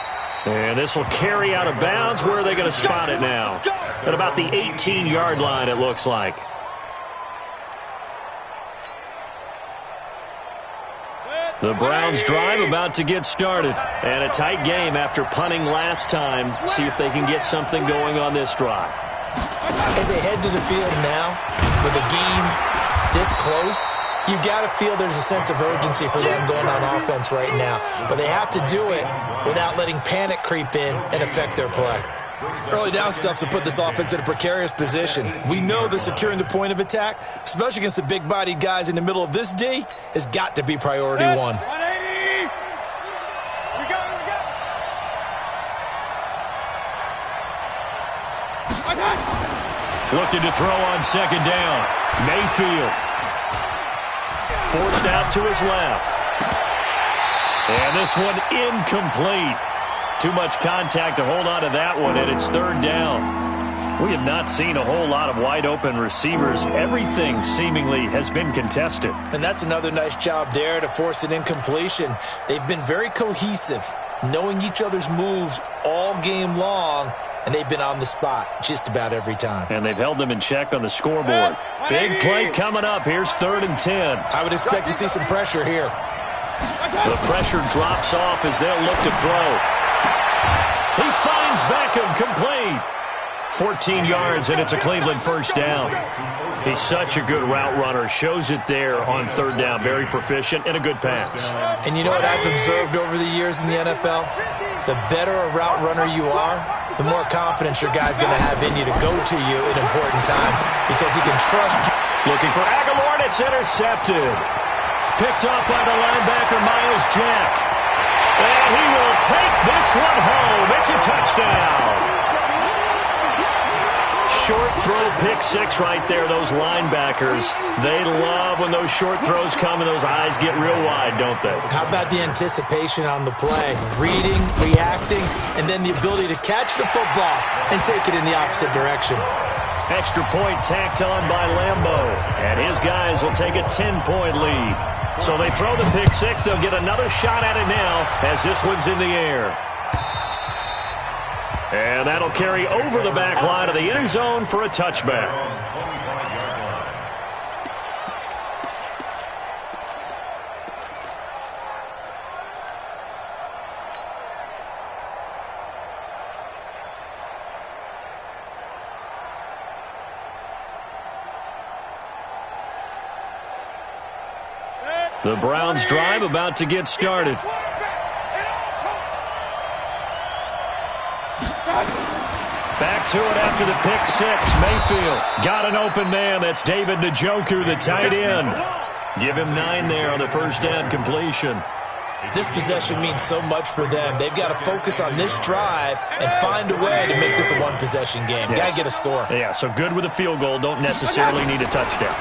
And this will carry out of bounds. Where are they going to spot it now? At about the 18-yard line, it looks like. The Browns drive about to get started. And a tight game after punting last time. See if they can get something going on this drive. As they head to the field now, with a game this close, you got to feel there's a sense of urgency for them going on offense right now. But they have to do it without letting panic creep in and affect their play. Early down stuff to put this offense in a precarious position. We know that securing the point of attack, especially against the big-bodied guys in the middle of this D, has got to be priority one. Looking to throw on second down. Mayfield. Forced out to his left. And this one incomplete. Too much contact to hold on to that one, and it's third down. We have not seen a whole lot of wide-open receivers. Everything seemingly has been contested. And that's another nice job there to force an incompletion. They've been very cohesive, knowing each other's moves all game long, and they've been on the spot just about every time. And they've held them in check on the scoreboard. Big play coming up. Here's 3rd and 10. I would expect to see some pressure here. The pressure drops off as they'll look to throw. He finds Beckham, complete. 14 yards, and it's a Cleveland first down. He's such a good route runner. Shows it there on 3rd down. Very proficient and a good pass. And you know what I've observed over the years in the NFL? The better a route runner you are, the more confidence your guy's going to have in you to go to you in important times because he can trust you. Looking for Aguilar, and it's intercepted. Picked off by the linebacker, Miles Jack. And he will take this one home. It's a touchdown. Short throw, pick six right there. Those linebackers, they love when those short throws come and those eyes get real wide, don't they? How about the anticipation on the play? Reading, reacting, and then the ability to catch the football and take it in the opposite direction. Extra point tacked on by Lambo. And his guys will take a 10-point lead. So they throw the pick six. They'll get another shot at it now as this one's in the air. And that'll carry over the back line of the end zone for a touchback. The Browns drive about to get started. Back to it after the pick six. Mayfield got an open man. That's David Njoku, the tight end. Give him 9 there on the first down completion. This possession means so much for them. They've got to focus on this drive and find a way to make this a one-possession game. Yes. Got to get a score. Yeah, so good with a field goal. Don't necessarily need a touchdown.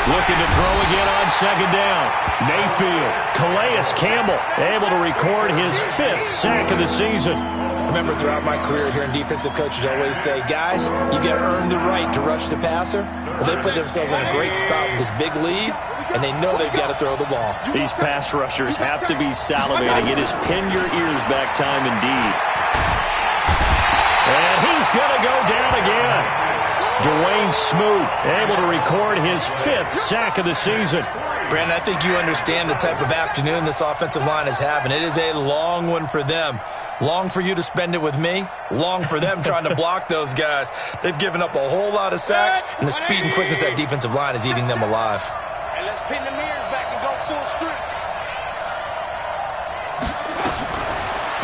Looking to throw again on second down. Mayfield, Calais Campbell, able to record his 5th sack of the season. Remember, throughout my career here in defensive coaches always say, guys, you got to earn the right to rush the passer. Well, they put themselves in a great spot with this big lead, and they know they've got to throw the ball. These pass rushers have to be salivating. It is pin your ears back time indeed. And he's going to go down again. Dwayne Smoot able to record his 5th sack of the season. Brandon, I think you understand the type of afternoon this offensive line is having. It is a long one for them. Long for you to spend it with me. Long for them trying to block those guys. They've given up a whole lot of sacks, and the speed and quickness of that defensive line is eating them alive. And let's pin the mirrors back and go full strip.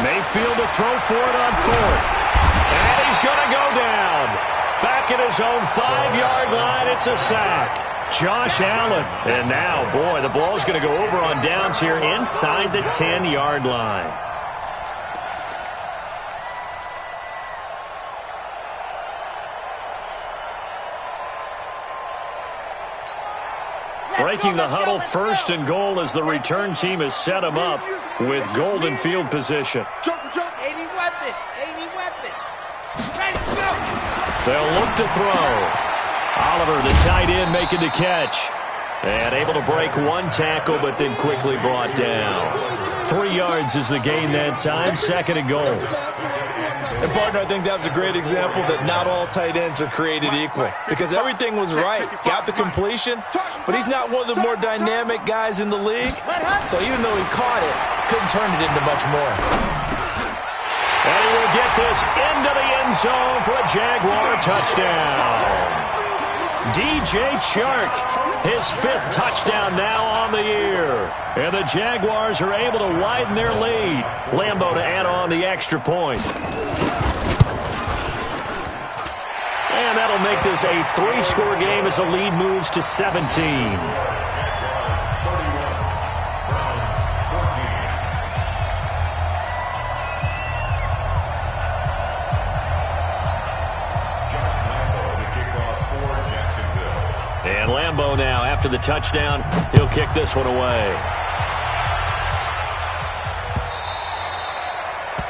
Mayfield to throw for it on 4th. And he's going to go down. Back at his own 5-yard line, it's a sack. Josh Allen. And now, boy, the ball's going to go over on downs here inside the 10-yard line. Breaking the huddle, 1st and goal as the return team has set them up with golden field position. Any weapon. Ready to go. They'll look to throw. Oliver, the tight end, making the catch. And able to break one tackle, but then quickly brought down. 3 yards is the gain that time, 2nd and goal. And, partner, I think that was a great example that not all tight ends are created equal. Because everything was right. Got the completion, but he's not one of the more dynamic guys in the league. So even though he caught it, couldn't turn it into much more. And he will get this into the end zone for a Jaguar touchdown. DJ Chark, his 5th touchdown now on the year. And the Jaguars are able to widen their lead. Lambeau to add on the extra point. And that'll make this a 3-score game as the lead moves to 17. And Lambeau now, after the touchdown, he'll kick this one away.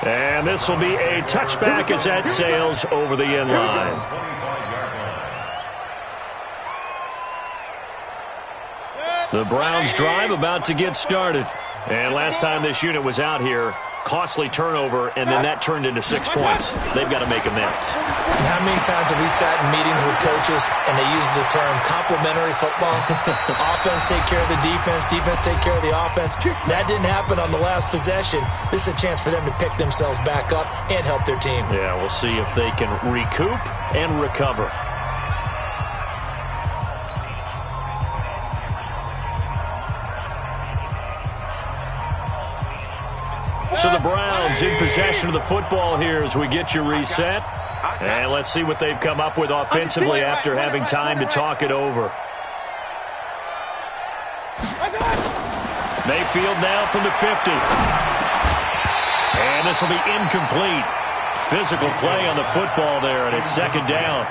And this will be a touchback as that sails over the end line. The Browns drive about to get started. And last time this unit was out here, costly turnover, and then that turned into 6 points. They've got to make amends. And how many times have we sat in meetings with coaches and they use the term complementary football? Offense take care of the defense, defense take care of the offense. That didn't happen on the last possession. This is a chance for them to pick themselves back up and help their team. Yeah, we'll see if they can recoup and recover. So the Browns in possession of the football here as we get you reset. And let's see what they've come up with offensively after having time to talk it over. Mayfield now from the 50. And this will be incomplete. Physical play on the football there, and it's 2nd down.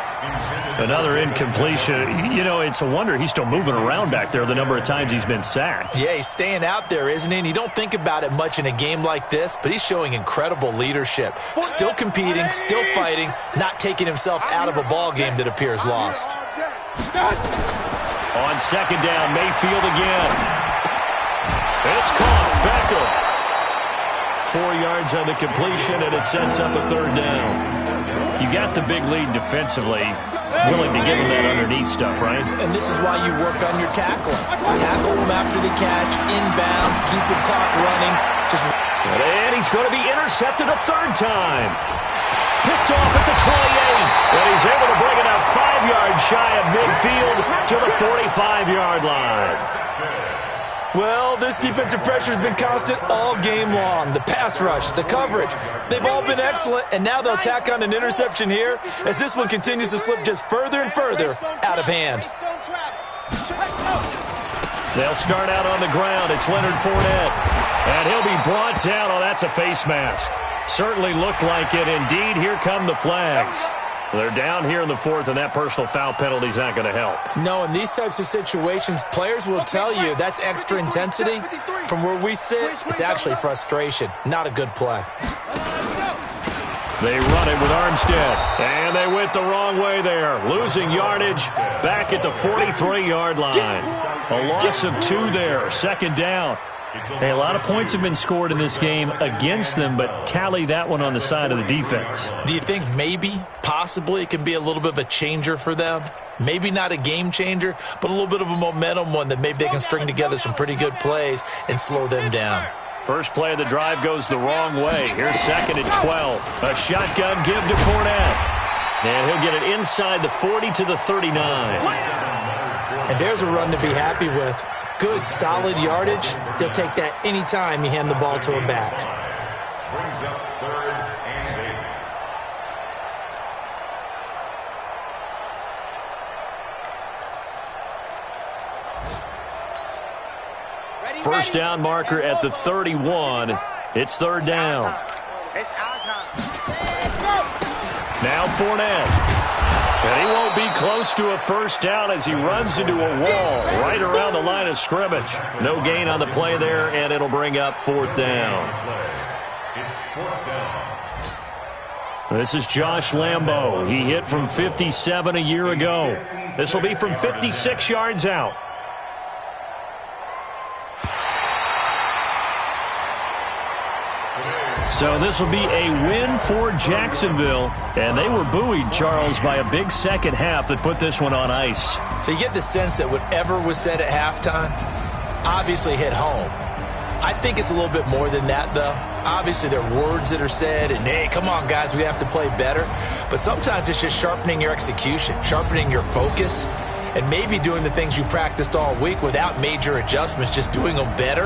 Another incompletion. You know, it's a wonder he's still moving around back there the number of times he's been sacked. Yeah, he's staying out there, isn't he? And you don't think about it much in a game like this, but he's showing incredible leadership. Still competing, still fighting, not taking himself out of a ball game that appears lost. On 2nd down, Mayfield again. It's caught. Beckham. 4 yards on the completion, and it sets up a 3rd down. You got the big lead defensively, willing to give him that underneath stuff, right? And this is why you work on your tackling. Tackle him after the catch, inbounds, keep the clock running. And he's going to be intercepted a 3rd time. Picked off at the 28, and he's able to bring it up 5 yards shy of midfield to the 45-yard line. Well, this defensive pressure has been constant all game long. The pass rush, the coverage, they've all been excellent, and now they'll tack on an interception here as this one continues to slip just further and further out of hand. They'll start out on the ground. It's Leonard Fournette, and he'll be brought down. Oh, that's a face mask. Certainly looked like it. Indeed, here come the flags. They're down here in the 4th, and that personal foul penalty is not going to help. No, in these types of situations, players will tell you that's extra intensity. From where we sit, it's actually frustration. Not a good play. They run it with Armstead, and they went the wrong way there. Losing yardage back at the 43-yard line. A loss of 2 there, 2nd down. Hey, a lot of points have been scored in this game against them, but tally that one on the side of the defense. Do you think maybe, possibly, it can be a little bit of a changer for them? Maybe not a game changer, but a little bit of a momentum one that maybe they can string together some pretty good plays and slow them down. First play of the drive goes the wrong way. Here's 2nd and 12. A shotgun give to Fournette. And he'll get it inside the 40 to the 39. And there's a run to be happy with. Good, solid yardage. He'll take that anytime you hand the ball to him back. Brings up 3rd and 8. First down marker at the 31. It's 3rd down. It's our time. Now Fournette. And he won't be close to a first down as he runs into a wall right around the line of scrimmage. No gain on the play there, and it'll bring up fourth down. It's fourth down. This is Josh Lambo. He hit from 57 a year ago. This will be from 56 yards out. So this will be a win for Jacksonville. And they were buoyed, Charles, by a big second half that put this one on ice. So you get the sense that whatever was said at halftime obviously hit home. I think it's a little bit more than that, though. Obviously, there are words that are said, and, hey, come on, guys, we have to play better. But sometimes it's just sharpening your execution, sharpening your focus, and maybe doing the things you practiced all week without major adjustments, just doing them better.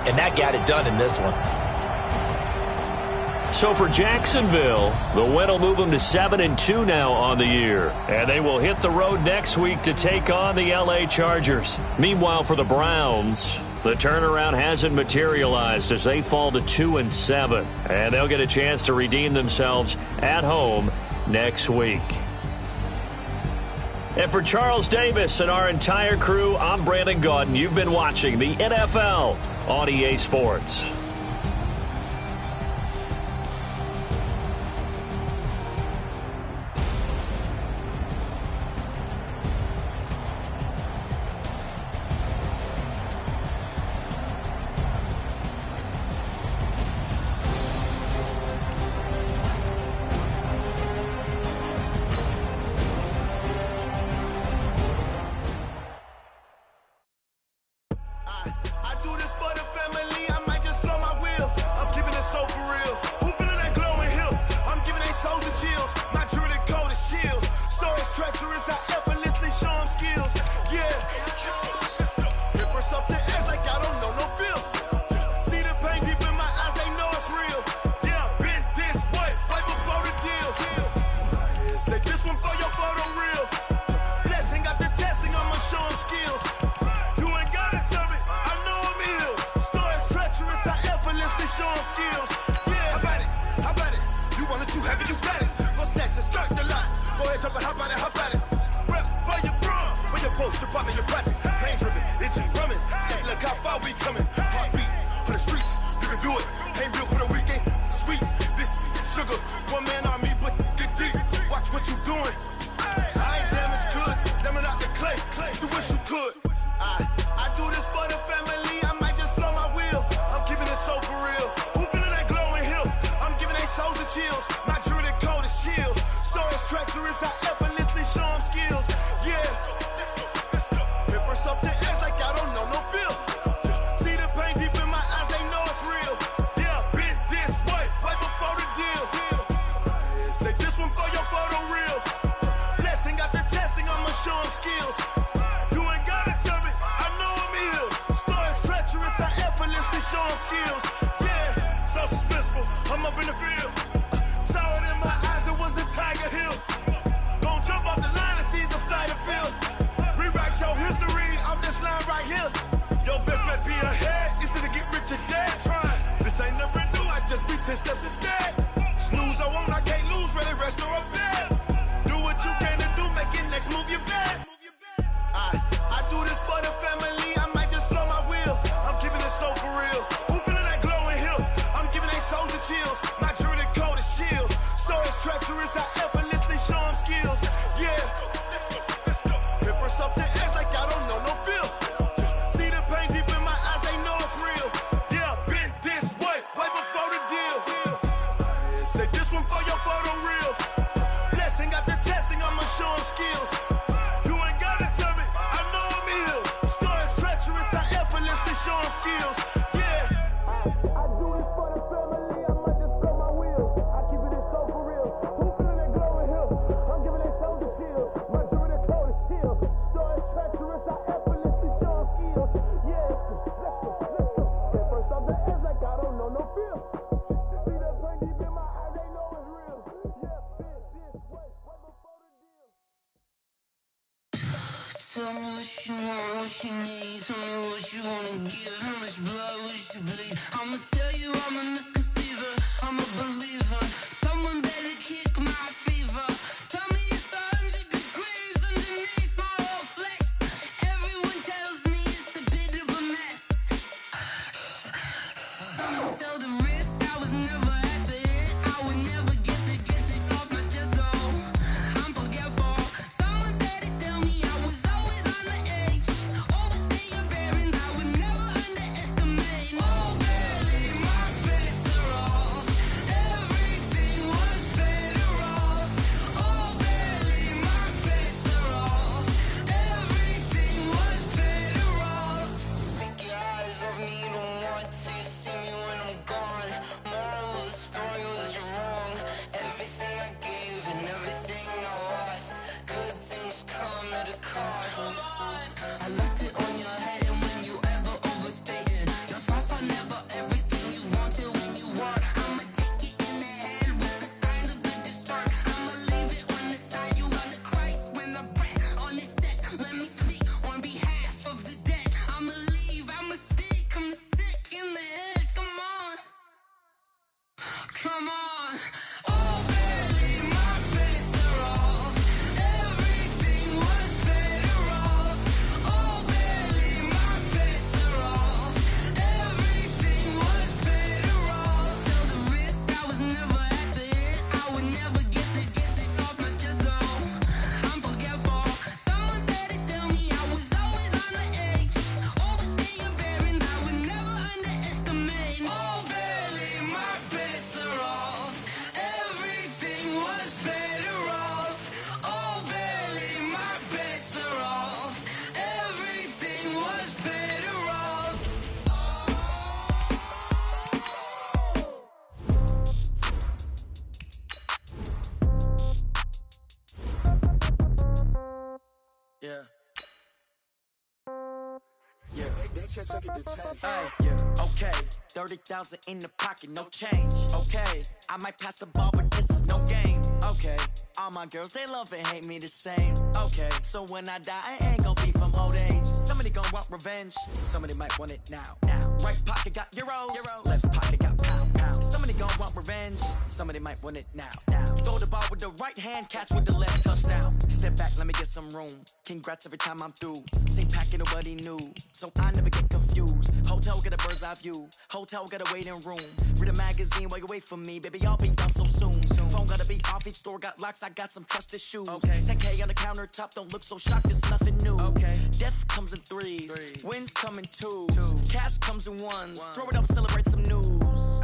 And that got it done in this one. So for Jacksonville, the win will move them to 7-2 now on the year. And they will hit the road next week to take on the LA Chargers. Meanwhile, for the Browns, the turnaround hasn't materialized as they fall to 2-7. And they'll get a chance to redeem themselves at home next week. And for Charles Davis and our entire crew, I'm Brandon Gaudin. You've been watching the NFL on EA Sports. Tell me what you want, what you need. Tell me what you wanna give. How much blood would you bleed? I'ma tell you I'm a misconceiver. I'm a believer. Someone better kick my fever. Tell me it's 100 degrees. Okay, 30,000 in the pocket, no change. Okay, I might pass the ball, but this is no game. Okay, all my girls, they love and hate me the same. Okay, so when I die, I ain't gon' be from old age. Somebody gon' want revenge, somebody might want it now. Right pocket got euros, left pocket got pound. Somebody gon' want revenge, somebody might want it now. Throw the ball with the right hand, catch with the left, touchdown. Step back, let me get some room. Congrats every time I'm through. Same packet, nobody knew, so I never get confused. Hotel get a bird's eye view, hotel got a waiting room. Read a magazine while you wait for me, baby, I'll be done so soon. Phone gotta be off, each store got locks, I got some trusted shoes. 10K on the countertop, don't look so shocked, it's nothing new. Death comes in threes, wins come in twos, cash comes in ones. Throw it up, celebrate some news.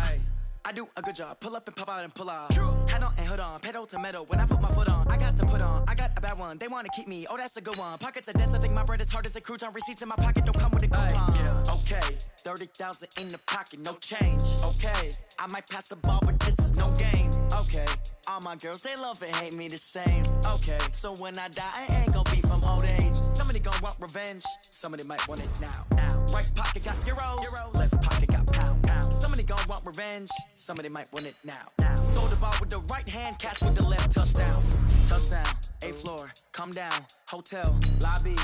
I do a good job, pull up and pop out and pull out. Head on and hood on, pedal to metal. When I put my foot on, I got to put on. I got a bad one, they wanna keep me, oh that's a good one. Pockets are dense, I think my bread is hard as a crouton. Receipts in my pocket don't come with a coupon. Okay, 30,000 in the pocket, no change. Okay, I might pass the ball, but this is no game. Okay, all my girls, they love and hate me the same. Okay, so when I die, I ain't gon' be from old age. Somebody gon' want revenge, somebody might want it now. Right pocket got euros, left pocket got pound. Somebody gon' want revenge, somebody might want it now. Throw the ball with the right hand, catch with the left, touchdown. Touchdown, 8th floor, come down, hotel, lobby.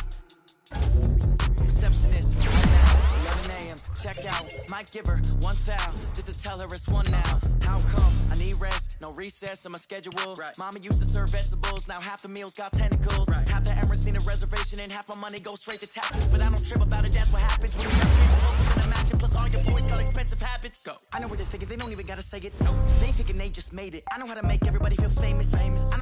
Receptionist, right now, 11 a.m., check out. Might give her one foul, just to tell her it's one now. How come? I need rest, no recess in my schedule. Mama used to serve vegetables, now half the meals got tentacles. Half the errands need a reservation and half my money goes straight to taxes. But I don't trip about it, that's what happens when you got people closer than a match. And plus all your boys got expensive habits. Go. I know what they're thinking, they don't even gotta say it. No, they thinking they just made it. I know how to make everybody feel famous. I know